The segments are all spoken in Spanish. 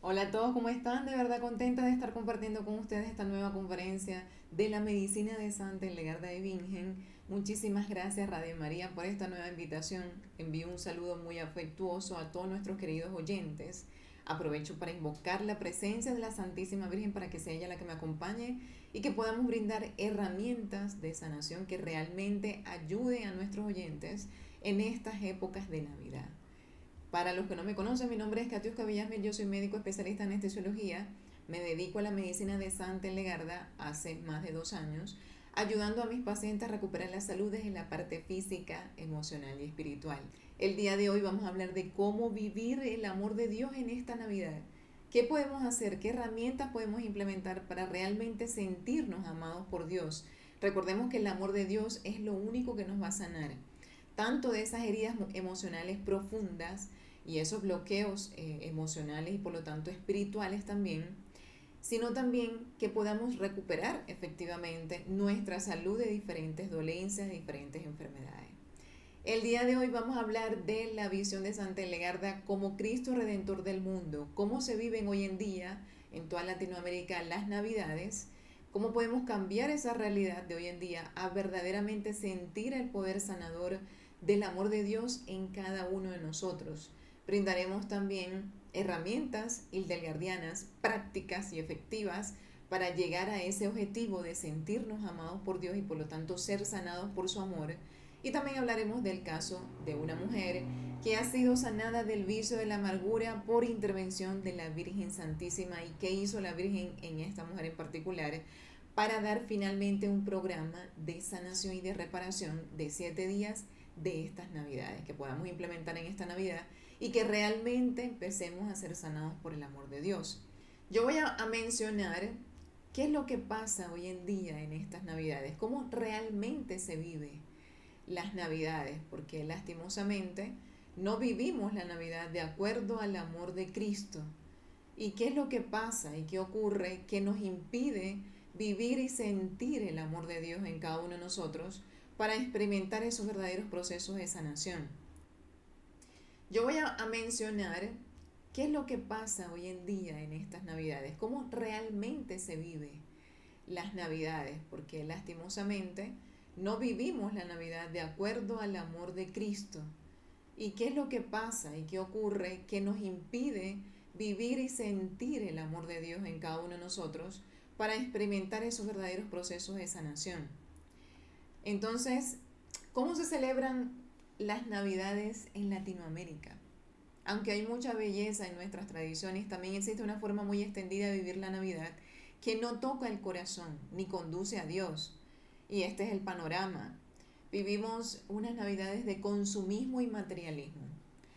Hola a todos, ¿cómo están? De verdad contenta de estar compartiendo con ustedes esta nueva conferencia de la medicina de Santa en Legarda de Bingen. Muchísimas gracias Radio María por esta nueva invitación. Envío un saludo muy afectuoso a todos nuestros queridos oyentes. Aprovecho para invocar la presencia de la Santísima Virgen para que sea ella la que me acompañe y que podamos brindar herramientas de sanación que realmente ayuden a nuestros oyentes en estas épocas de Navidad. Para los que no me conocen, mi nombre es Katiuska Villasmil, yo soy médico especialista en anestesiología, me dedico a la medicina de Santa en Legarda hace más de 2 años, ayudando a mis pacientes a recuperar la salud desde la parte física, emocional y espiritual. El día de hoy vamos a hablar de cómo vivir el amor de Dios en esta Navidad. ¿Qué podemos hacer? ¿Qué herramientas podemos implementar para realmente sentirnos amados por Dios? Recordemos que el amor de Dios es lo único que nos va a sanar tanto de esas heridas emocionales profundas y esos bloqueos emocionales y por lo tanto espirituales también, sino también que podamos recuperar efectivamente nuestra salud de diferentes dolencias, de diferentes enfermedades. El día de hoy vamos a hablar de la visión de Santa Legarda como Cristo Redentor del mundo, cómo se viven hoy en día en toda Latinoamérica las Navidades, cómo podemos cambiar esa realidad de hoy en día a verdaderamente sentir el poder sanador del amor de Dios en cada uno de nosotros. Brindaremos también herramientas hildegardianas, prácticas y efectivas para llegar a ese objetivo de sentirnos amados por Dios y por lo tanto ser sanados por su amor. Y también hablaremos del caso de una mujer que ha sido sanada del vicio de la amargura por intervención de la Virgen Santísima. ¿Y qué hizo la Virgen en esta mujer en particular? Para dar finalmente un programa de sanación y de reparación de 7 días de estas Navidades, que podamos implementar en esta Navidad y que realmente empecemos a ser sanados por el amor de Dios. Yo voy a mencionar qué es lo que pasa hoy en día en estas Navidades, cómo realmente se vive las Navidades, porque lastimosamente no vivimos la Navidad de acuerdo al amor de Cristo. ¿Y qué es lo que pasa y qué ocurre que nos impide vivir y sentir el amor de Dios en cada uno de nosotros para experimentar esos verdaderos procesos de sanación? Yo voy a mencionar qué es lo que pasa hoy en día en estas Navidades, cómo realmente se vive las Navidades, porque lastimosamente no vivimos la Navidad de acuerdo al amor de Cristo. ¿Y qué es lo que pasa y qué ocurre que nos impide vivir y sentir el amor de Dios en cada uno de nosotros para experimentar esos verdaderos procesos de sanación? Entonces, ¿cómo se celebran las Navidades en Latinoamérica? Aunque hay mucha belleza en nuestras tradiciones, también existe una forma muy extendida de vivir la Navidad que no toca el corazón ni conduce a Dios. Y este es el panorama. Vivimos unas Navidades de consumismo y materialismo.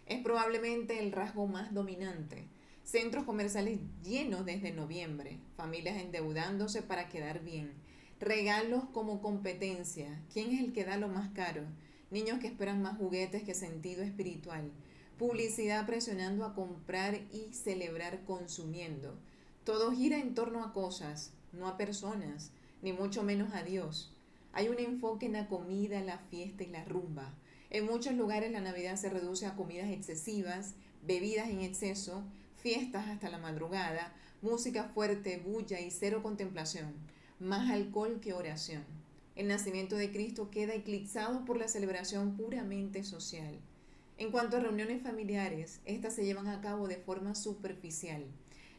Es probablemente el rasgo más dominante. Centros comerciales llenos desde noviembre, familias endeudándose para quedar bien, regalos como competencia, ¿quién es el que da lo más caro? Niños que esperan más juguetes que sentido espiritual, publicidad presionando a comprar y celebrar consumiendo. Todo gira en torno a cosas, no a personas, ni mucho menos a Dios. Hay un enfoque en la comida, la fiesta y la rumba. En muchos lugares la Navidad se reduce a comidas excesivas, bebidas en exceso, fiestas hasta la madrugada, música fuerte, bulla y cero contemplación, más alcohol que oración. El nacimiento de Cristo queda eclipsado por la celebración puramente social. En cuanto a reuniones familiares, estas se llevan a cabo de forma superficial.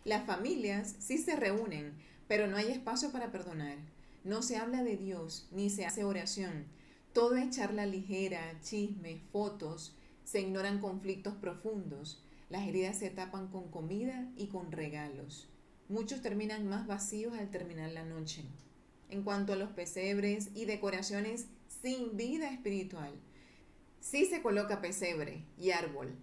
Las familias sí se reúnen, pero no hay espacio para perdonar. No se habla de Dios, ni se hace oración. Todo es charla ligera, chismes, fotos, se ignoran conflictos profundos. Las heridas se tapan con comida y con regalos. Muchos terminan más vacíos al terminar la noche. En cuanto a los pesebres y decoraciones sin vida espiritual, sí se coloca pesebre y árbol,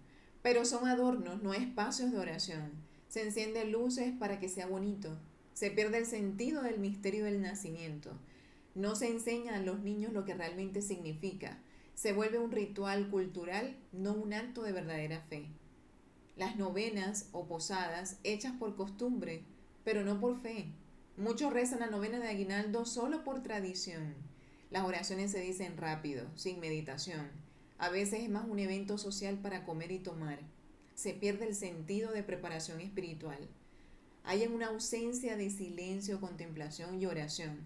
pero son adornos, no espacios de oración. Se encienden luces para que sea bonito. Se pierde el sentido del misterio del nacimiento. No se enseña a los niños lo que realmente significa. Se vuelve un ritual cultural, no un acto de verdadera fe. Las novenas o posadas hechas por costumbre, pero no por fe. Muchos rezan la novena de aguinaldo solo por tradición. Las oraciones se dicen rápido, sin meditación. A veces es más un evento social para comer y tomar. Se pierde el sentido de preparación espiritual. Hay una ausencia de silencio, contemplación y oración.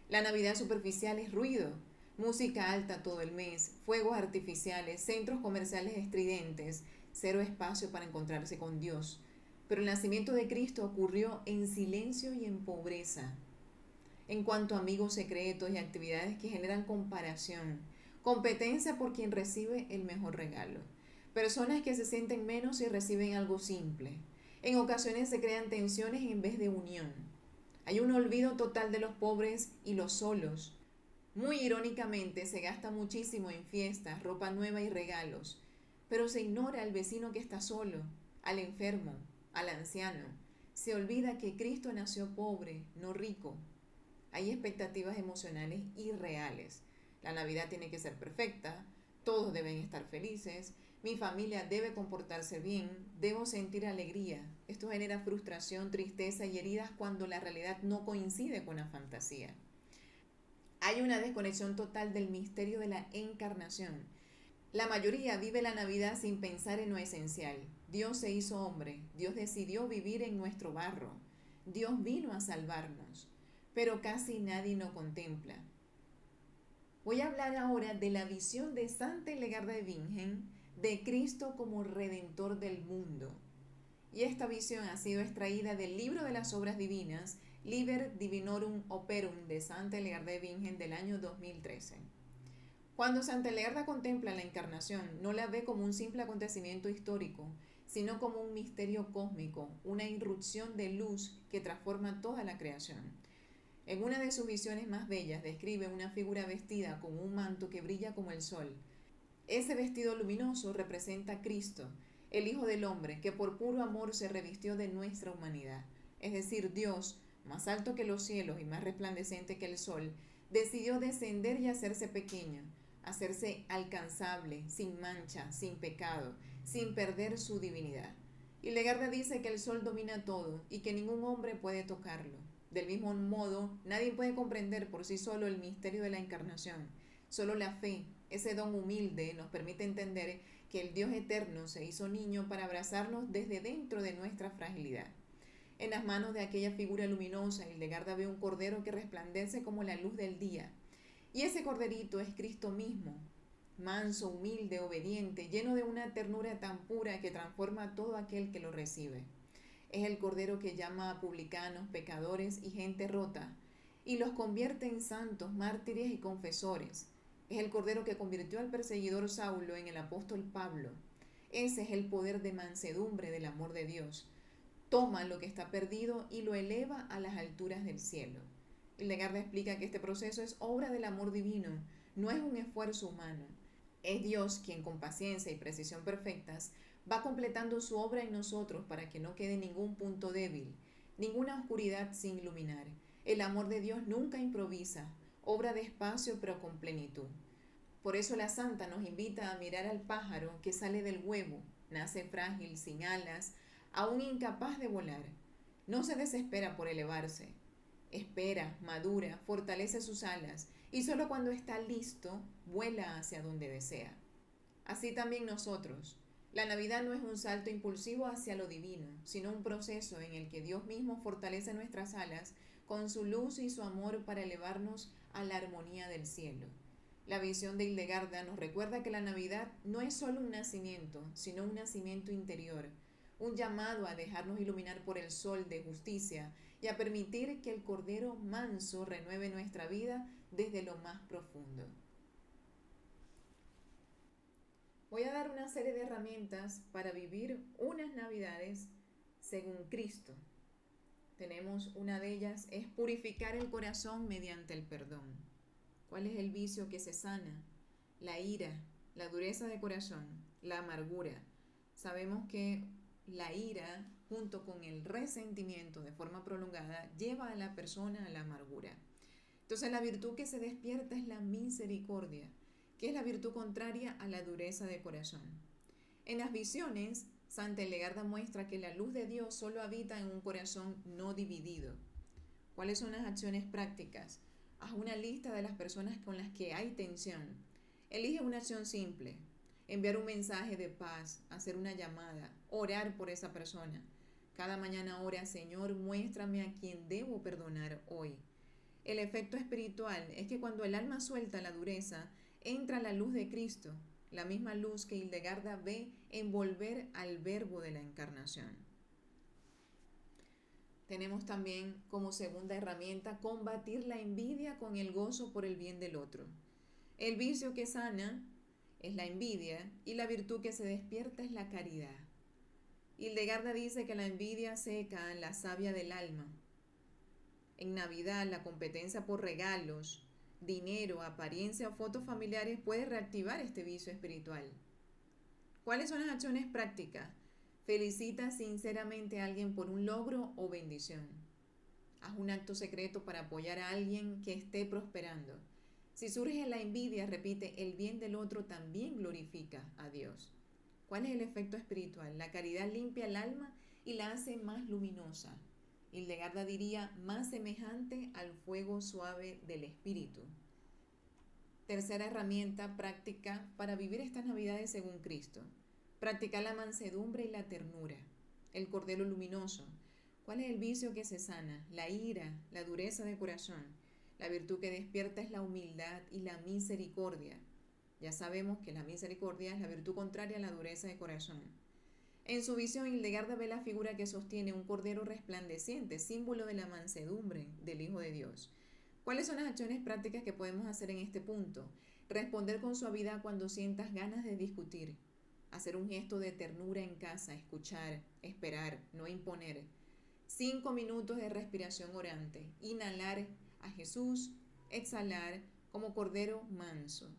La Navidad superficial es ruido, música alta todo el mes, fuegos artificiales, centros comerciales estridentes, cero espacio para encontrarse con Dios. Pero el nacimiento de Cristo ocurrió en silencio y en pobreza. En cuanto a amigos secretos y actividades que generan comparación, competencia por quien recibe el mejor regalo. Personas que se sienten menos y reciben algo simple. En ocasiones se crean tensiones en vez de unión. Hay un olvido total de los pobres y los solos. Muy irónicamente se gasta muchísimo en fiestas, ropa nueva y regalos, pero se ignora al vecino que está solo, al enfermo, al anciano. Se olvida que Cristo nació pobre, no rico. Hay expectativas emocionales irreales. La Navidad tiene que ser perfecta, todos deben estar felices, mi familia debe comportarse bien, debo sentir alegría. Esto genera frustración, tristeza y heridas cuando la realidad no coincide con la fantasía. Hay una desconexión total del misterio de la encarnación. La mayoría vive la Navidad sin pensar en lo esencial. Dios se hizo hombre, Dios decidió vivir en nuestro barro, Dios vino a salvarnos, pero casi nadie lo contempla. Voy a hablar ahora de la visión de Santa Hildegarda de Bingen de Cristo como Redentor del mundo. Y esta visión ha sido extraída del libro de las obras divinas, Liber Divinorum Operum de Santa Hildegarda de Bingen del año 2013. Cuando Santa Hildegarda contempla la encarnación, no la ve como un simple acontecimiento histórico, sino como un misterio cósmico, una irrupción de luz que transforma toda la creación. En una de sus visiones más bellas describe una figura vestida con un manto que brilla como el sol. Ese vestido luminoso representa a Cristo, el Hijo del Hombre, que por puro amor se revistió de nuestra humanidad. Es decir, Dios, más alto que los cielos y más resplandeciente que el sol, decidió descender y hacerse pequeño, hacerse alcanzable, sin mancha, sin pecado, sin perder su divinidad. Hildegarda dice que el sol domina todo y que ningún hombre puede tocarlo. Del mismo modo, nadie puede comprender por sí solo el misterio de la encarnación. Solo la fe, ese don humilde, nos permite entender que el Dios eterno se hizo niño para abrazarnos desde dentro de nuestra fragilidad. En las manos de aquella figura luminosa, Hildegarda ve un cordero que resplandece como la luz del día. Y ese corderito es Cristo mismo, manso, humilde, obediente, lleno de una ternura tan pura que transforma a todo aquel que lo recibe. Es el cordero que llama a publicanos, pecadores y gente rota, y los convierte en santos, mártires y confesores. Es el cordero que convirtió al perseguidor Saulo en el apóstol Pablo. Ese es el poder de mansedumbre del amor de Dios. Toma lo que está perdido y lo eleva a las alturas del cielo. Hildegarda explica que este proceso es obra del amor divino, no es un esfuerzo humano. Es Dios quien con paciencia y precisión perfectas va completando su obra en nosotros para que no quede ningún punto débil, ninguna oscuridad sin iluminar. El amor de Dios nunca improvisa, obra despacio pero con plenitud. Por eso la santa nos invita a mirar al pájaro que sale del huevo, nace frágil, sin alas, aún incapaz de volar. No se desespera por elevarse. Espera, madura, fortalece sus alas y solo cuando está listo, vuela hacia donde desea. Así también nosotros. La Navidad no es un salto impulsivo hacia lo divino, sino un proceso en el que Dios mismo fortalece nuestras alas con su luz y su amor para elevarnos a la armonía del cielo. La visión de Hildegarda nos recuerda que la Navidad no es solo un nacimiento, sino un nacimiento interior, un llamado a dejarnos iluminar por el sol de justicia y a permitir que el Cordero manso renueve nuestra vida desde lo más profundo. Voy a dar una serie de herramientas para vivir unas Navidades según Cristo. Tenemos una de ellas, es purificar el corazón mediante el perdón. ¿Cuál es el vicio que se sana? La ira, la dureza de corazón, la amargura. Sabemos que la ira, junto con el resentimiento de forma prolongada, lleva a la persona a la amargura. Entonces la virtud que se despierta es la misericordia, que es la virtud contraria a la dureza de corazón. En las visiones, Santa Hildegarda muestra que la luz de Dios solo habita en un corazón no dividido. ¿Cuáles son las acciones prácticas? Haz una lista de las personas con las que hay tensión. Elige una acción simple, enviar un mensaje de paz, hacer una llamada, orar por esa persona. Cada mañana ora, Señor, muéstrame a quien debo perdonar hoy. El efecto espiritual es que cuando el alma suelta la dureza, entra la luz de Cristo, la misma luz que Hildegarda ve envolver al verbo de la encarnación. Tenemos también como segunda herramienta combatir la envidia con el gozo por el bien del otro. El vicio que sana es la envidia y la virtud que se despierta es la caridad. Hildegarda dice que la envidia seca la savia del alma. En Navidad, la competencia por regalos, dinero, apariencia o fotos familiares puede reactivar este vicio espiritual. ¿Cuáles son las acciones prácticas? Felicita sinceramente a alguien por un logro o bendición. Haz un acto secreto para apoyar a alguien que esté prosperando. Si surge la envidia, repite, el bien del otro también glorifica a Dios. ¿Cuál es el efecto espiritual? La caridad limpia el alma y la hace más luminosa. Hildegarda diría, más semejante al fuego suave del espíritu. Tercera herramienta práctica para vivir estas Navidades según Cristo. Practicar la mansedumbre y la ternura. El cordero luminoso. ¿Cuál es el vicio que se sana? La ira, la dureza de corazón. La virtud que despierta es la humildad y la misericordia. Ya sabemos que la misericordia es la virtud contraria a la dureza de corazón. En su visión, Hildegarda ve la figura que sostiene un cordero resplandeciente, símbolo de la mansedumbre del Hijo de Dios. ¿Cuáles son las acciones prácticas que podemos hacer en este punto? Responder con suavidad cuando sientas ganas de discutir. Hacer un gesto de ternura en casa, escuchar, esperar, no imponer. 5 minutos de respiración orante. Inhalar a Jesús, exhalar como cordero manso.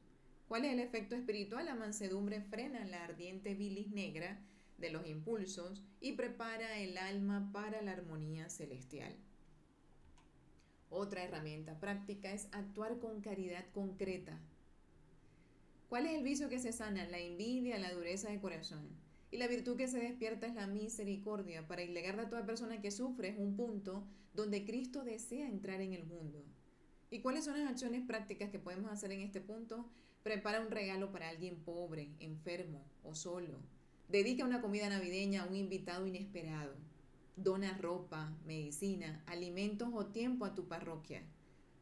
¿Cuál es el efecto espiritual? La mansedumbre frena la ardiente bilis negra de los impulsos y prepara el alma para la armonía celestial. Otra herramienta práctica es actuar con caridad concreta. ¿Cuál es el vicio que se sana? La envidia, la dureza de corazón. Y la virtud que se despierta es la misericordia. Para Hildegarda, a toda persona que sufre es un punto donde Cristo desea entrar en el mundo. ¿Y cuáles son las acciones prácticas que podemos hacer en este punto? Prepara un regalo para alguien pobre, enfermo o solo. Dedica una comida navideña a un invitado inesperado. Dona ropa, medicina, alimentos o tiempo a tu parroquia.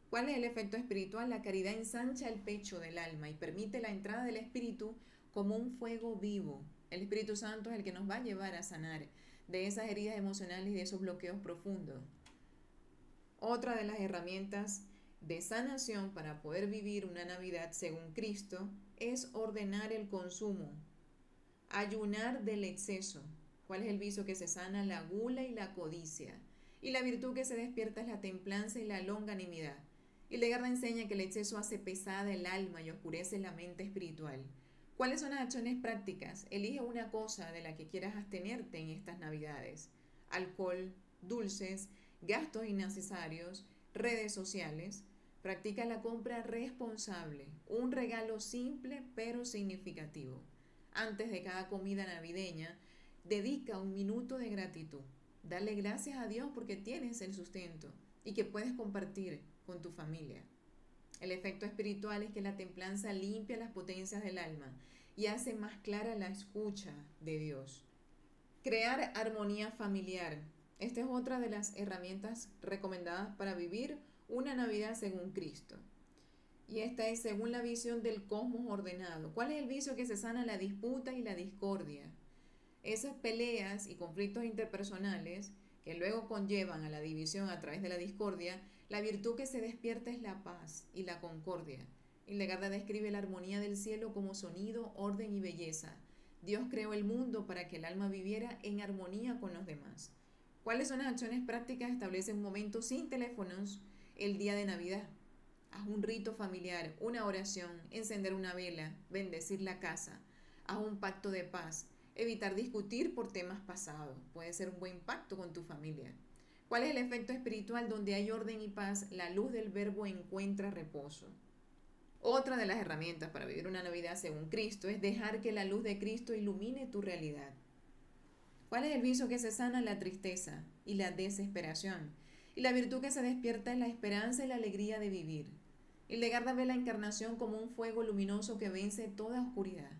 ¿Cuál es el efecto espiritual? La caridad ensancha el pecho del alma y permite la entrada del Espíritu como un fuego vivo. El Espíritu Santo es el que nos va a llevar a sanar de esas heridas emocionales y de esos bloqueos profundos. Otra de las herramientas de sanación para poder vivir una Navidad según Cristo es ordenar el consumo, ayunar del exceso. ¿Cuál es el vicio que se sana? La gula y la codicia. Y la virtud que se despierta es la templanza y la longanimidad. Hildegarda enseña que el exceso hace pesada el alma y oscurece la mente espiritual. ¿Cuáles son las acciones prácticas? Elige una cosa de la que quieras abstenerte en estas Navidades. Alcohol, dulces, gastos innecesarios, redes sociales. Practica la compra responsable, un regalo simple pero significativo. Antes de cada comida navideña, dedica un minuto de gratitud. Dale gracias a Dios porque tienes el sustento y que puedes compartir con tu familia. El efecto espiritual es que la templanza limpia las potencias del alma y hace más clara la escucha de Dios. Crear armonía familiar. Esta es otra de las herramientas recomendadas para vivir una Navidad según Cristo. Y esta es según la visión del cosmos ordenado. ¿Cuál es el vicio que se sana? La disputa y la discordia. Esas peleas y conflictos interpersonales que luego conllevan a la división a través de la discordia, la virtud que se despierta es la paz y la concordia. Hildegarda describe la armonía del cielo como sonido, orden y belleza. Dios creó el mundo para que el alma viviera en armonía con los demás. ¿Cuáles son las acciones prácticas? Establece un momento sin teléfonos el día de Navidad. Haz un rito familiar, una oración, encender una vela, bendecir la casa. Haz un pacto de paz. Evitar discutir por temas pasados. Puede ser un buen pacto con tu familia. ¿Cuál es el efecto espiritual? Donde hay orden y paz, la luz del verbo encuentra reposo. Otra de las herramientas para vivir una Navidad según Cristo es dejar que la luz de Cristo ilumine tu realidad. ¿Cuál es el vicio que se sana? La tristeza y la desesperación. Y la virtud que se despierta es la esperanza y la alegría de vivir. Hildegarda ve la encarnación como un fuego luminoso que vence toda oscuridad.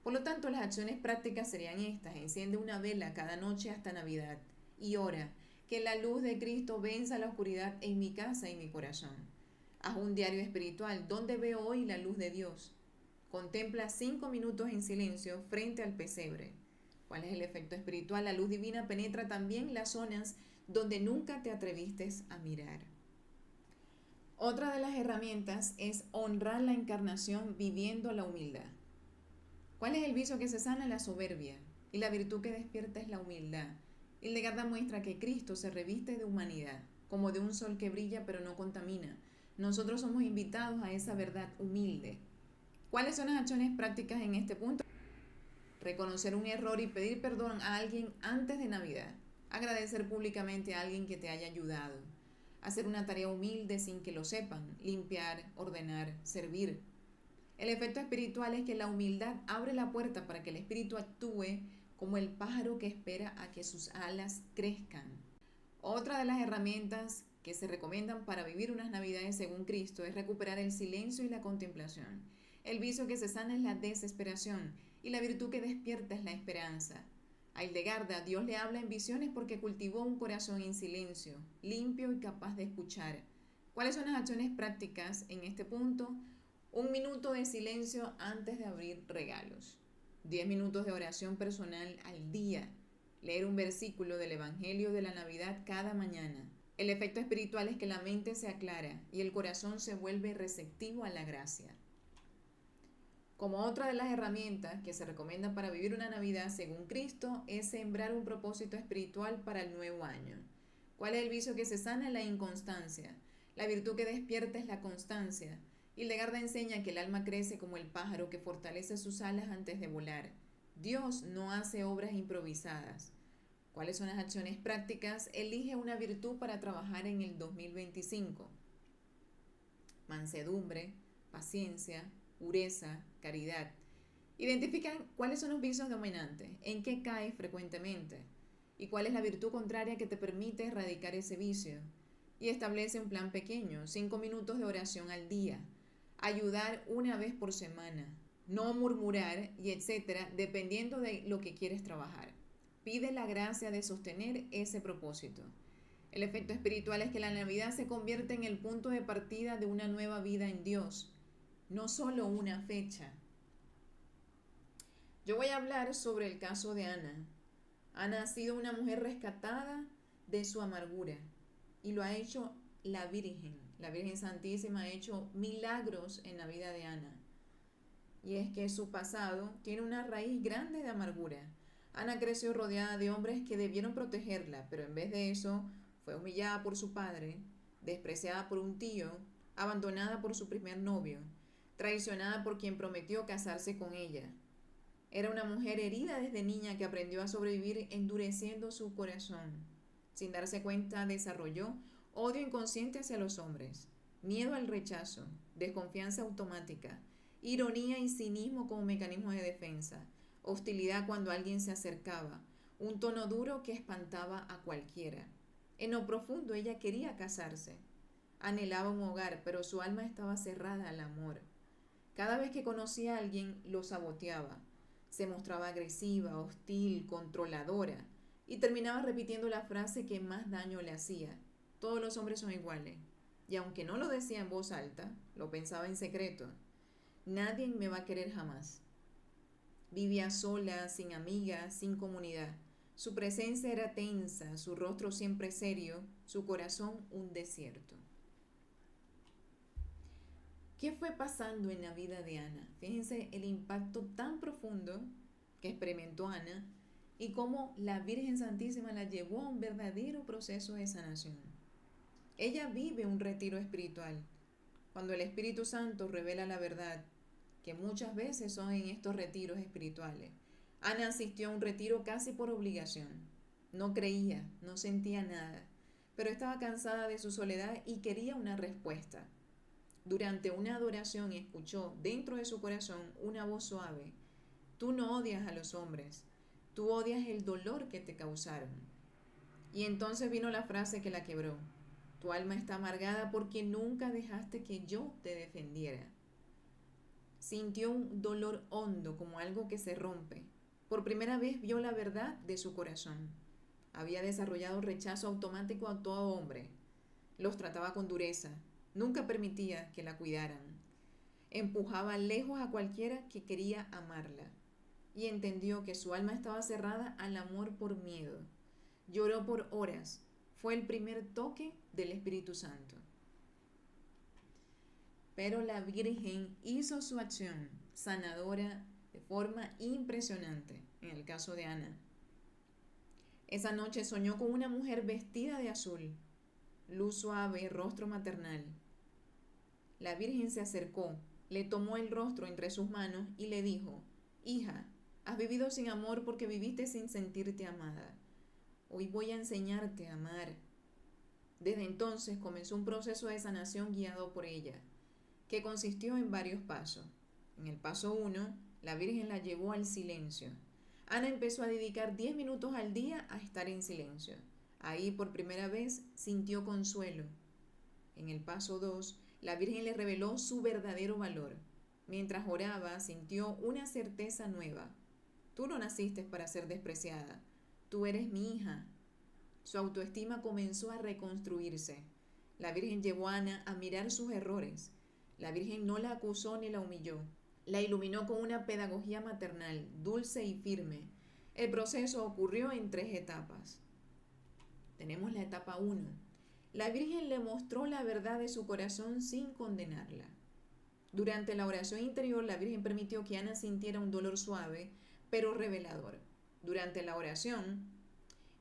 Por lo tanto, las acciones prácticas serían estas: enciende una vela cada noche hasta Navidad y ora que la luz de Cristo venza la oscuridad en mi casa y mi corazón. Haz un diario espiritual: ¿dónde veo hoy la luz de Dios? Contempla 5 minutos en silencio frente al pesebre. ¿Cuál es el efecto espiritual? La luz divina penetra también las zonas donde nunca te atreviste a mirar. Otra de las herramientas es honrar la encarnación viviendo la humildad. ¿Cuál es el vicio que se sana? La soberbia. Y la virtud que despierta es la humildad. Hildegarda muestra que Cristo se reviste de humanidad, como de un sol que brilla pero no contamina. Nosotros somos invitados a esa verdad humilde. ¿Cuáles son las acciones prácticas en este punto? Reconocer un error y pedir perdón a alguien antes de Navidad. Agradecer públicamente a alguien que te haya ayudado. Hacer una tarea humilde sin que lo sepan. Limpiar, ordenar, servir. El efecto espiritual es que la humildad abre la puerta para que el espíritu actúe como el pájaro que espera a que sus alas crezcan. Otra de las herramientas que se recomiendan para vivir unas Navidades según Cristo es recuperar el silencio y la contemplación. El vicio que se sana es la desesperación y la virtud que despierta es la esperanza. A Hildegarda, Dios le habla en visiones porque cultivó un corazón en silencio, limpio y capaz de escuchar. ¿Cuáles son las acciones prácticas en este punto? 1 minuto de silencio antes de abrir regalos. 10 minutos de oración personal al día. Leer un versículo del Evangelio de la Navidad cada mañana. El efecto espiritual es que la mente se aclara y el corazón se vuelve receptivo a la gracia. Como otra de las herramientas que se recomienda para vivir una Navidad según Cristo es sembrar un propósito espiritual para el nuevo año. ¿Cuál es el vicio que se sana? La inconstancia. La virtud que despierta es la constancia. Hildegarda enseña que el alma crece como el pájaro que fortalece sus alas antes de volar. Dios no hace obras improvisadas. ¿Cuáles son las acciones prácticas? Elige una virtud para trabajar en el 2025. Mansedumbre, paciencia, pureza, caridad. Identifican cuáles son los vicios dominantes, en qué caes frecuentemente y cuál es la virtud contraria que te permite erradicar ese vicio. Y establece un plan pequeño: 5 minutos de oración al día, ayudar una vez por semana, no murmurar y etcétera, dependiendo de lo que quieres trabajar. Pide la gracia de sostener ese propósito. El efecto espiritual es que la Navidad se convierte en el punto de partida de una nueva vida en Dios, no solo una fecha. Yo voy a hablar sobre el caso de Ana. Ana ha sido una mujer rescatada de su amargura y lo ha hecho la Virgen. La Virgen Santísima ha hecho milagros en la vida de Ana. Y es que su pasado tiene una raíz grande de amargura. Ana creció rodeada de hombres que debieron protegerla, pero en vez de eso fue humillada por su padre, despreciada por un tío, abandonada por su primer novio, traicionada por quien prometió casarse con ella. Era una mujer herida desde niña que aprendió a sobrevivir endureciendo su corazón. Sin darse cuenta, desarrolló odio inconsciente hacia los hombres, miedo al rechazo, desconfianza automática, ironía y cinismo como mecanismo de defensa, hostilidad cuando alguien se acercaba, un tono duro que espantaba a cualquiera. En lo profundo ella quería casarse, anhelaba un hogar, pero su alma estaba cerrada al amor. Cada vez que conocía a alguien lo saboteaba, se mostraba agresiva, hostil, controladora y terminaba repitiendo la frase que más daño le hacía: todos los hombres son iguales. Y aunque no lo decía en voz alta, lo pensaba en secreto: nadie me va a querer jamás. Vivía sola, sin amigas, sin comunidad. Su presencia era tensa, su rostro siempre serio, su corazón un desierto. ¿Qué fue pasando en la vida de Ana? Fíjense el impacto tan profundo que experimentó Ana y cómo la Virgen Santísima la llevó a un verdadero proceso de sanación. Ella vive un retiro espiritual, cuando el Espíritu Santo revela la verdad, que muchas veces son en estos retiros espirituales. Ana asistió a un retiro casi por obligación. No creía, no sentía nada, pero estaba cansada de su soledad y quería una respuesta. Durante una adoración escuchó dentro de su corazón una voz suave: tú no odias a los hombres, tú odias el dolor que te causaron. Y entonces vino la frase que la quebró: tu alma está amargada porque nunca dejaste que yo te defendiera. Sintió un dolor hondo como algo que se rompe. Por primera vez vio la verdad de su corazón. Había desarrollado rechazo automático a todo hombre. Los trataba con dureza. Nunca permitía que la cuidaran. Empujaba lejos a cualquiera que quería amarla. Y entendió que su alma estaba cerrada al amor por miedo. Lloró por horas. Fue el primer toque del Espíritu Santo. Pero la Virgen hizo su acción sanadora de forma impresionante en el caso de Ana. Esa noche soñó con una mujer vestida de azul, luz suave, rostro maternal. La Virgen se acercó, le tomó el rostro entre sus manos y le dijo: Hija, has vivido sin amor porque viviste sin sentirte amada. Hoy voy a enseñarte a amar. Desde entonces comenzó un proceso de sanación guiado por ella, que consistió en varios pasos. En el paso 1, la Virgen la llevó al silencio. Ana empezó a dedicar 10 minutos al día a estar en silencio. Ahí por primera vez sintió consuelo. En el paso 2, la Virgen le reveló su verdadero valor. Mientras oraba, sintió una certeza nueva. Tú no naciste para ser despreciada. Tú eres mi hija. Su autoestima comenzó a reconstruirse. La Virgen llevó a Ana a mirar sus errores. La Virgen no la acusó ni la humilló. La iluminó con una pedagogía maternal, dulce y firme. El proceso ocurrió en 3 etapas. Tenemos la etapa 1. La Virgen le mostró la verdad de su corazón sin condenarla. Durante la oración interior, la Virgen permitió que Ana sintiera un dolor suave, pero revelador. Durante la oración,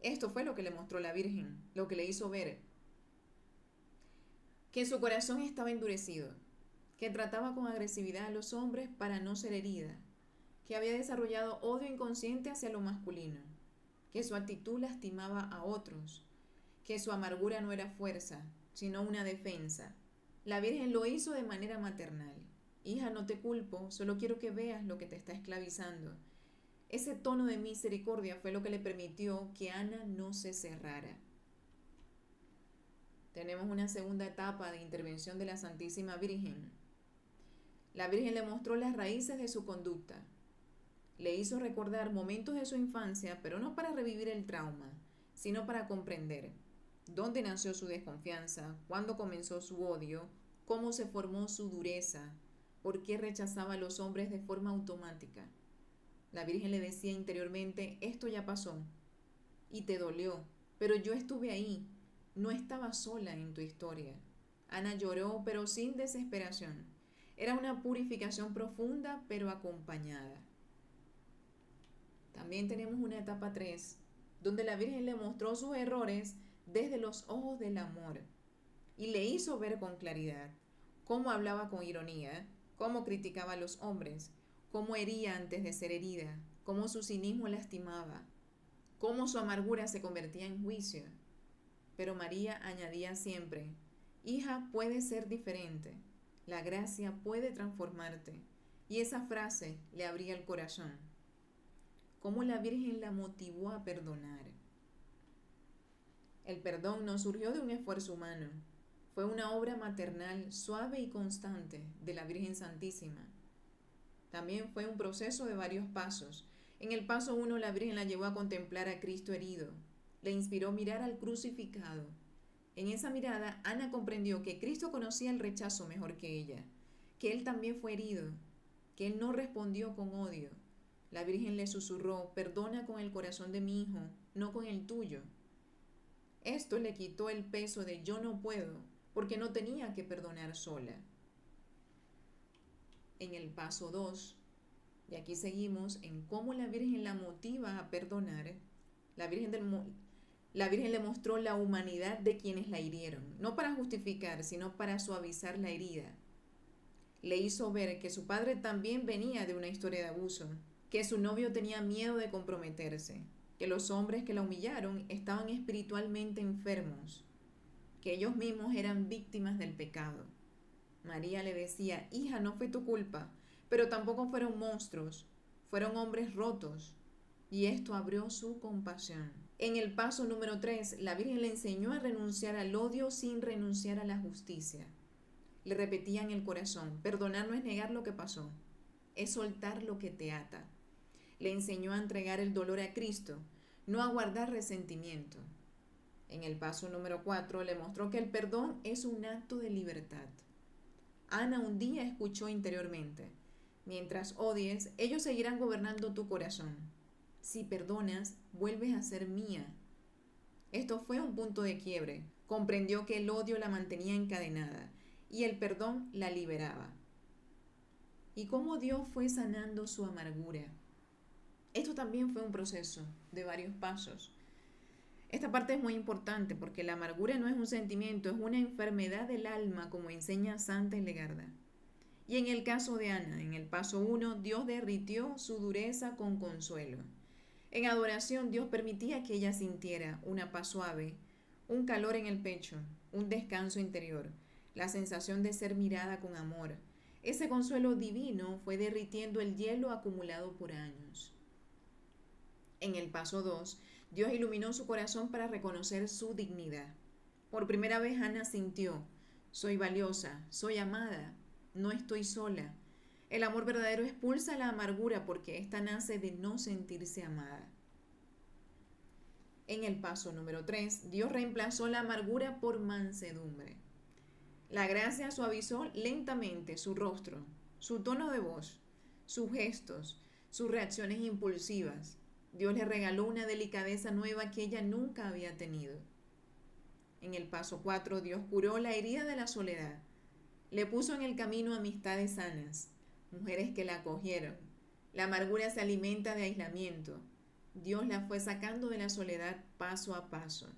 esto fue lo que le mostró la Virgen, lo que le hizo ver que su corazón estaba endurecido, que trataba con agresividad a los hombres para no ser herida, que había desarrollado odio inconsciente hacia lo masculino, que su actitud lastimaba a otros, que su amargura no era fuerza, sino una defensa. La Virgen lo hizo de manera maternal. Hija, no te culpo, solo quiero que veas lo que te está esclavizando. Ese tono de misericordia fue lo que le permitió que Ana no se cerrara. Tenemos una segunda etapa de intervención de la Santísima Virgen. La Virgen le mostró las raíces de su conducta. Le hizo recordar momentos de su infancia, pero no para revivir el trauma, sino para comprender dónde nació su desconfianza, cuándo comenzó su odio, cómo se formó su dureza, por qué rechazaba a los hombres de forma automática. La Virgen le decía interiormente: esto ya pasó y te dolió, pero yo estuve ahí, no estaba sola en tu historia. Ana lloró, pero sin desesperación. Era una purificación profunda, pero acompañada. También tenemos una etapa 3, donde la Virgen le mostró sus errores desde los ojos del amor y le hizo ver con claridad cómo hablaba con ironía, cómo criticaba a los hombres, cómo hería antes de ser herida, cómo su cinismo lastimaba, cómo su amargura se convertía en juicio. Pero María añadía siempre: hija, puedes ser diferente, la gracia puede transformarte. Y esa frase le abría el corazón. Cómo la Virgen la motivó a perdonar. El perdón no surgió de un esfuerzo humano, fue una obra maternal suave y constante de la Virgen Santísima. También fue un proceso de varios pasos. En el paso 1, la Virgen la llevó a contemplar a Cristo herido. Le inspiró mirar al crucificado. En esa mirada, Ana comprendió que Cristo conocía el rechazo mejor que ella, que Él también fue herido, que Él no respondió con odio. La Virgen le susurró: perdona con el corazón de mi hijo, no con el tuyo. Esto le quitó el peso de yo no puedo, porque no tenía que perdonar sola. En el paso 2, y aquí seguimos en cómo la Virgen la motiva a perdonar, la Virgen le mostró la humanidad de quienes la hirieron, no para justificar, sino para suavizar la herida. Le hizo ver que su padre también venía de una historia de abuso, que su novio tenía miedo de comprometerse, que los hombres que la humillaron estaban espiritualmente enfermos, que ellos mismos eran víctimas del pecado. María le decía: hija, no fue tu culpa, pero tampoco fueron monstruos, fueron hombres rotos. Y esto abrió su compasión. En el paso número 3, la Virgen le enseñó a renunciar al odio sin renunciar a la justicia. Le repetía en el corazón: perdonar no es negar lo que pasó, es soltar lo que te ata. Le enseñó a entregar el dolor a Cristo, no a guardar resentimiento. En el paso número 4 le mostró que el perdón es un acto de libertad. Ana un día escuchó interiormente: mientras odies, ellos seguirán gobernando tu corazón. Si perdonas, vuelves a ser mía. Esto fue un punto de quiebre. Comprendió que el odio la mantenía encadenada y el perdón la liberaba. Y cómo Dios fue sanando su amargura. Esto también fue un proceso de varios pasos. Esta parte es muy importante porque la amargura no es un sentimiento, es una enfermedad del alma, como enseña Santa Hildegarda. Y en el caso de Ana, en el paso 1, Dios derritió su dureza con consuelo. En adoración, Dios permitía que ella sintiera una paz suave, un calor en el pecho, un descanso interior, la sensación de ser mirada con amor. Ese consuelo divino fue derritiendo el hielo acumulado por años. En el paso 2, Dios iluminó su corazón para reconocer su dignidad. Por primera vez Ana sintió: soy valiosa, soy amada, no estoy sola. El amor verdadero expulsa la amargura porque ésta nace de no sentirse amada. En el paso número 3, Dios reemplazó la amargura por mansedumbre. La gracia suavizó lentamente su rostro, su tono de voz, sus gestos, sus reacciones impulsivas. Dios le regaló una delicadeza nueva que ella nunca había tenido. En el paso 4, Dios curó la herida de la soledad. Le puso en el camino amistades sanas, mujeres que la acogieron. La amargura se alimenta de aislamiento. Dios la fue sacando de la soledad paso a paso.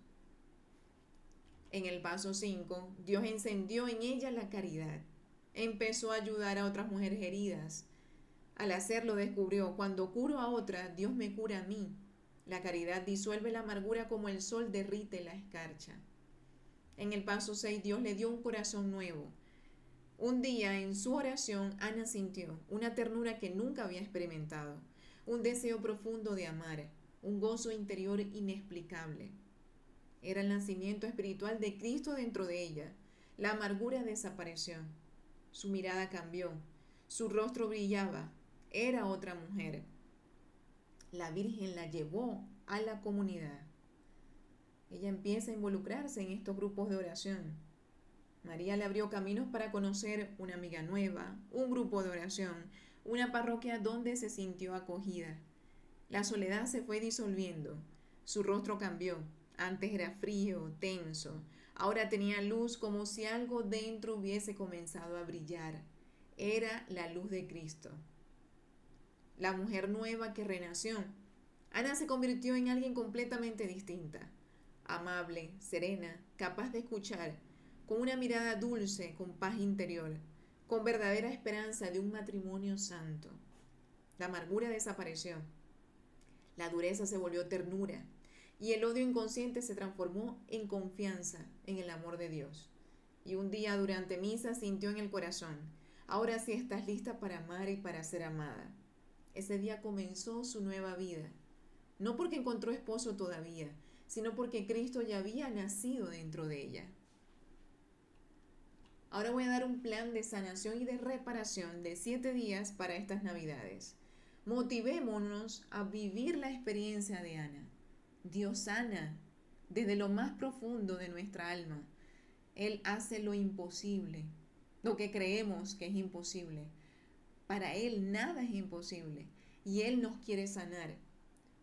En el paso 5, Dios encendió en ella la caridad. Empezó a ayudar a otras mujeres heridas. Al hacerlo descubrió: cuando curo a otra, Dios me cura a mí. La caridad disuelve la amargura como el sol derrite la escarcha. En el paso 6, Dios le dio un corazón nuevo. Un día, en su oración, Ana sintió una ternura que nunca había experimentado, un deseo profundo de amar, un gozo interior inexplicable. Era el nacimiento espiritual de Cristo dentro de ella. La amargura desapareció. Su mirada cambió. Su rostro brillaba. Era otra mujer. La Virgen la llevó a la comunidad. Ella empieza a involucrarse en estos grupos de oración. María le abrió caminos para conocer una amiga nueva, un grupo de oración, una parroquia donde se sintió acogida. La soledad se fue disolviendo. Su rostro cambió. Antes era frío, tenso. Ahora tenía luz, como si algo dentro hubiese comenzado a brillar. Era la luz de Cristo. La mujer nueva que renació. Ana se convirtió en alguien completamente distinta. Amable, serena, capaz de escuchar, con una mirada dulce, con paz interior, con verdadera esperanza de un matrimonio santo. La amargura desapareció. La dureza se volvió ternura y el odio inconsciente se transformó en confianza en el amor de Dios. Y un día durante misa sintió en el corazón: ahora sí estás lista para amar y para ser amada. Ese día comenzó su nueva vida, no porque encontró esposo todavía, sino porque Cristo ya había nacido dentro de ella. Ahora voy a dar un plan de sanación y de reparación de 7 días para estas Navidades. Motivémonos a vivir la experiencia de Ana. Dios sana desde lo más profundo de nuestra alma. Él hace lo imposible, lo que creemos que es imposible. Para Él nada es imposible y Él nos quiere sanar.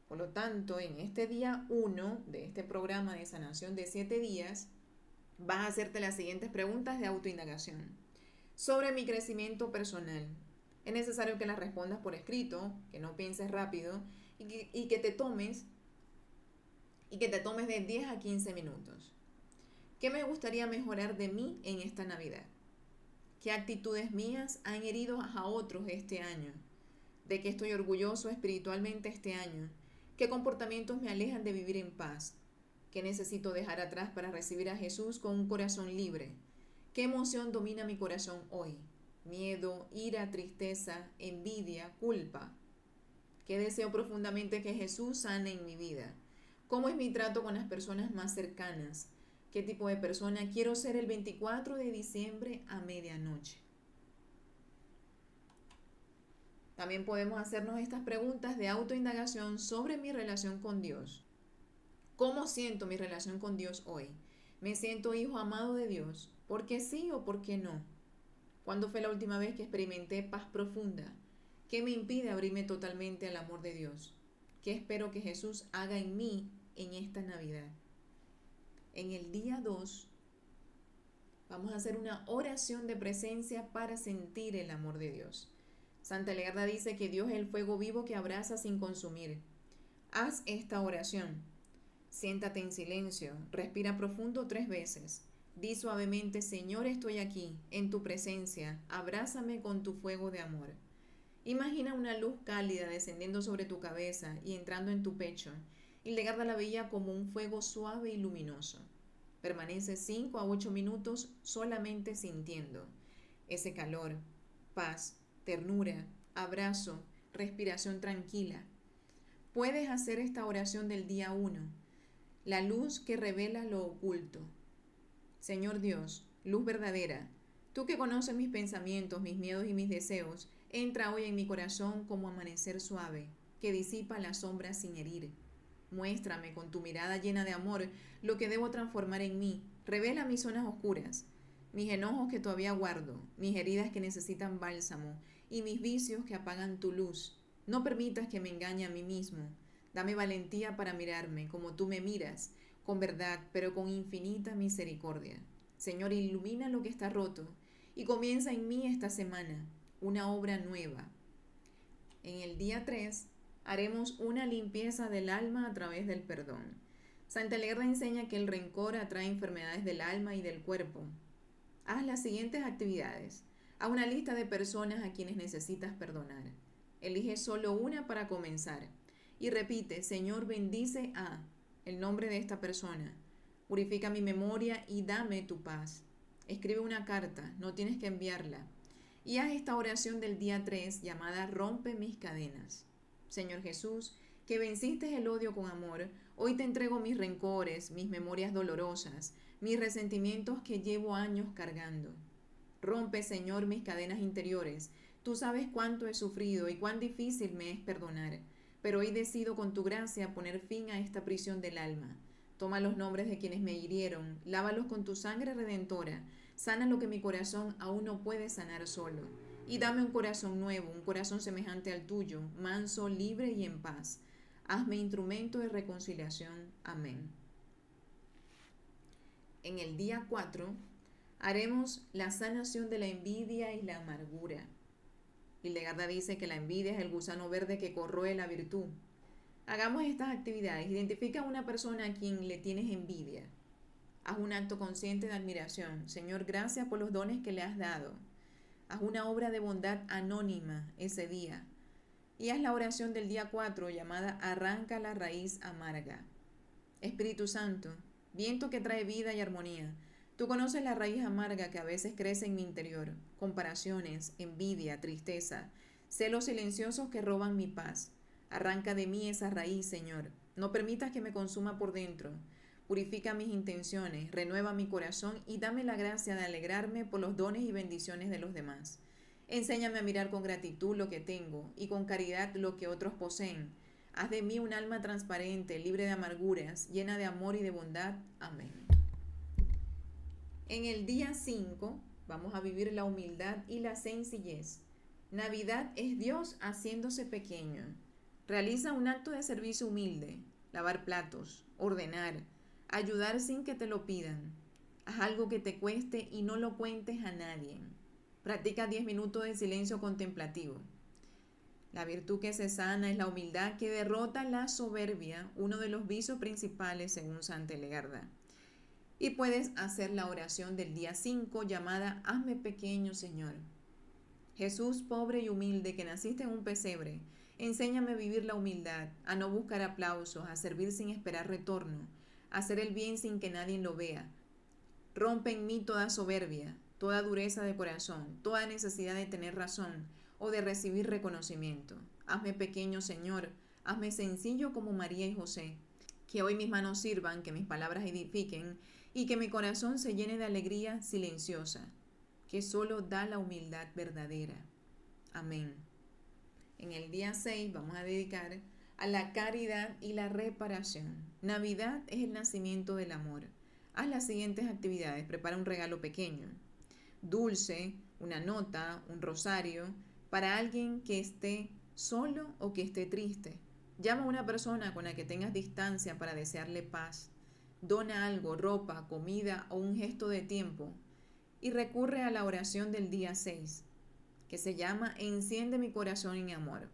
Por lo tanto, en este día 1 de este programa de sanación de 7 días, vas a hacerte las siguientes preguntas de autoindagación. Sobre mi crecimiento personal, es necesario que las respondas por escrito, que no pienses rápido y que te tomes de 10 a 15 minutos. ¿Qué me gustaría mejorar de mí en esta Navidad? ¿Qué actitudes mías han herido a otros este año? ¿De qué estoy orgulloso espiritualmente este año? ¿Qué comportamientos me alejan de vivir en paz? ¿Qué necesito dejar atrás para recibir a Jesús con un corazón libre? ¿Qué emoción domina mi corazón hoy? Miedo, ira, tristeza, envidia, culpa. ¿Qué deseo profundamente que Jesús sane en mi vida? ¿Cómo es mi trato con las personas más cercanas? ¿Qué tipo de persona quiero ser el 24 de diciembre a medianoche? También podemos hacernos estas preguntas de autoindagación sobre mi relación con Dios. ¿Cómo siento mi relación con Dios hoy? ¿Me siento hijo amado de Dios? ¿Por qué sí o por qué no? ¿Cuándo fue la última vez que experimenté paz profunda? ¿Qué me impide abrirme totalmente al amor de Dios? ¿Qué espero que Jesús haga en mí en esta Navidad? En el día 2 vamos a hacer una oración de presencia para sentir el amor de Dios. Santa Legarda dice que Dios es el fuego vivo que abraza sin consumir. Haz esta oración. Siéntate en silencio, respira profundo 3 veces. Di suavemente: Señor, estoy aquí, en tu presencia, abrázame con tu fuego de amor. Imagina una luz cálida descendiendo sobre tu cabeza y entrando en tu pecho, y Legarda la veía como un fuego suave y luminoso. Permanece 5 a 8 minutos solamente sintiendo ese calor, paz, ternura, abrazo, respiración tranquila. Puedes hacer esta oración del día 1, la luz que revela lo oculto. Señor Dios, luz verdadera, tú que conoces mis pensamientos, mis miedos y mis deseos, entra hoy en mi corazón como amanecer suave, que disipa las sombras sin herir. Muéstrame con tu mirada llena de amor lo que debo transformar en mí. Revela mis zonas oscuras, mis enojos que todavía guardo, mis heridas que necesitan bálsamo y mis vicios que apagan tu luz. No permitas que me engañe a mí mismo. Dame valentía para mirarme como tú me miras, con verdad, pero con infinita misericordia. Señor, ilumina lo que está roto y comienza en mí esta semana una obra nueva. En el día 3 haremos una limpieza del alma a través del perdón. Santa Legarda enseña que el rencor atrae enfermedades del alma y del cuerpo. Haz las siguientes actividades. Haz una lista de personas a quienes necesitas perdonar. Elige solo una para comenzar. Y repite: Señor, bendice a el nombre de esta persona. Purifica mi memoria y dame tu paz. Escribe una carta, no tienes que enviarla. Y haz esta oración del día 3 llamada Rompe mis cadenas. Señor Jesús, que venciste el odio con amor, hoy te entrego mis rencores, mis memorias dolorosas, mis resentimientos que llevo años cargando. Rompe, Señor, mis cadenas interiores. Tú sabes cuánto he sufrido y cuán difícil me es perdonar, pero hoy decido con tu gracia poner fin a esta prisión del alma. Toma los nombres de quienes me hirieron, lávalos con tu sangre redentora, sana lo que mi corazón aún no puede sanar solo, y dame un corazón nuevo, un corazón semejante al tuyo, manso, libre y en paz. Hazme instrumento de reconciliación. Amén. En el día 4 haremos la sanación de la envidia y la amargura. Legarda dice que la envidia es el gusano verde que corroe la virtud. Hagamos estas actividades. Identifica a una persona a quien le tienes envidia. Haz un acto consciente de admiración. Señor, gracias por los dones que le has dado. Haz una obra de bondad anónima ese día. Y haz la oración del día 4 llamada Arranca la raíz amarga. Espíritu Santo, viento que trae vida y armonía, tú conoces la raíz amarga que a veces crece en mi interior, comparaciones, envidia, tristeza, celos silenciosos que roban mi paz. Arranca de mí esa raíz, Señor. No permitas que me consuma por dentro. Purifica mis intenciones, renueva mi corazón y dame la gracia de alegrarme por los dones y bendiciones de los demás. Enséñame a mirar con gratitud lo que tengo y con caridad lo que otros poseen. Haz de mí un alma transparente, libre de amarguras, llena de amor y de bondad. Amén. En el día 5 vamos a vivir la humildad y la sencillez. Navidad es Dios haciéndose pequeño. Realiza un acto de servicio humilde, lavar platos, ordenar, ayudar sin que te lo pidan. Haz algo que te cueste y no lo cuentes a nadie. Practica 10 minutos de silencio contemplativo. La virtud que se sana es la humildad que derrota la soberbia, uno de los vicios principales según Santa Legarda. Y puedes hacer la oración del día 5 llamada Hazme pequeño, Señor. Jesús, pobre y humilde, que naciste en un pesebre, enséñame a vivir la humildad, a no buscar aplausos, a servir sin esperar retorno, a hacer el bien sin que nadie lo vea. Rompe en mí toda soberbia, toda dureza de corazón, toda necesidad de tener razón o de recibir reconocimiento. Hazme pequeño, Señor, hazme sencillo como María y José. Que hoy mis manos sirvan, que mis palabras edifiquen y que mi corazón se llene de alegría silenciosa, que solo da la humildad verdadera. Amén. En el día 6 vamos a dedicar a la caridad y la reparación. Navidad es el nacimiento del amor. Haz las siguientes actividades. Prepara un regalo pequeño, dulce, una nota, un rosario, para alguien que esté solo o que esté triste. Llama a una persona con la que tengas distancia para desearle paz. Dona algo, ropa, comida o un gesto de tiempo. Y recurre a la oración del día 6, que se llama Enciende mi corazón en amor.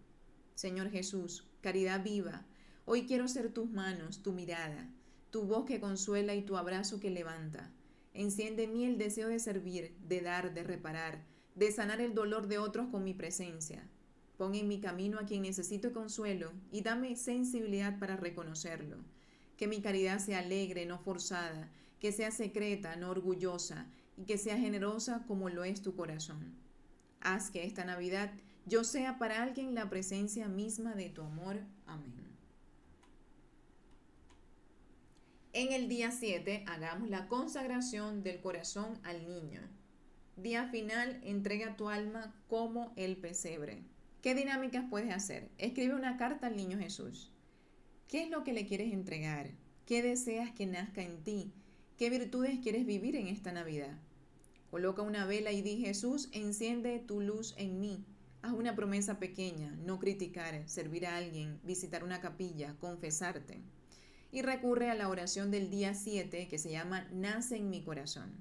Señor Jesús, caridad viva, hoy quiero ser tus manos, tu mirada, tu voz que consuela y tu abrazo que levanta. Enciende en mí el deseo de servir, de dar, de reparar, de sanar el dolor de otros con mi presencia. Pon en mi camino a quien necesito consuelo y dame sensibilidad para reconocerlo. Que mi caridad sea alegre, no forzada, que sea secreta, no orgullosa, y que sea generosa como lo es tu corazón. Haz que esta Navidad yo sea para alguien la presencia misma de tu amor. Amén. En el día 7 hagamos la consagración del corazón al niño. Día final, entrega tu alma como el pesebre. ¿Qué dinámicas puedes hacer? Escribe una carta al niño Jesús. ¿Qué es lo que le quieres entregar? ¿Qué deseas que nazca en ti? ¿Qué virtudes quieres vivir en esta Navidad? Coloca una vela y di: Jesús, enciende tu luz en mí. Haz una promesa pequeña: no criticar, servir a alguien, visitar una capilla, confesarte. Y recurre a la oración del día 7 que se llama Nace en mi corazón.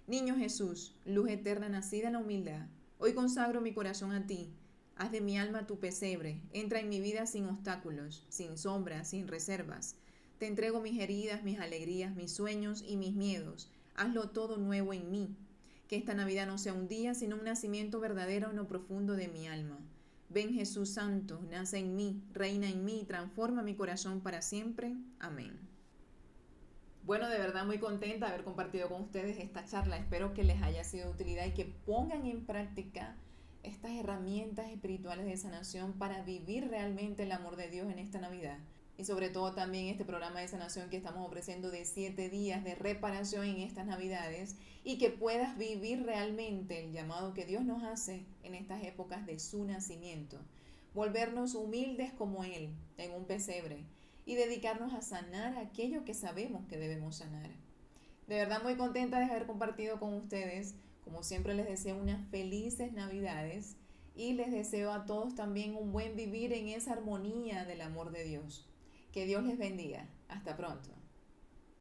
Niño Jesús, luz eterna nacida en la humildad, hoy consagro mi corazón a ti. Haz de mi alma tu pesebre, entra en mi vida sin obstáculos, sin sombras, sin reservas. Te entrego mis heridas, mis alegrías, mis sueños y mis miedos. Hazlo todo nuevo en mí. Que esta Navidad no sea un día, sino un nacimiento verdadero en lo profundo de mi alma. Ven Jesús Santo, nace en mí, reina en mí y transforma mi corazón para siempre. Amén. Bueno, de verdad muy contenta de haber compartido con ustedes esta charla. Espero que les haya sido de utilidad y que pongan en práctica estas herramientas espirituales de sanación para vivir realmente el amor de Dios en esta Navidad. Y sobre todo también este programa de sanación que estamos ofreciendo de 7 días de reparación en estas Navidades, y que puedas vivir realmente el llamado que Dios nos hace en estas épocas de su nacimiento. Volvernos humildes como Él en un pesebre y dedicarnos a sanar aquello que sabemos que debemos sanar. De verdad muy contenta de haber compartido con ustedes. Como siempre les deseo unas felices Navidades y les deseo a todos también un buen vivir en esa armonía del amor de Dios. Que Dios les bendiga. Hasta pronto.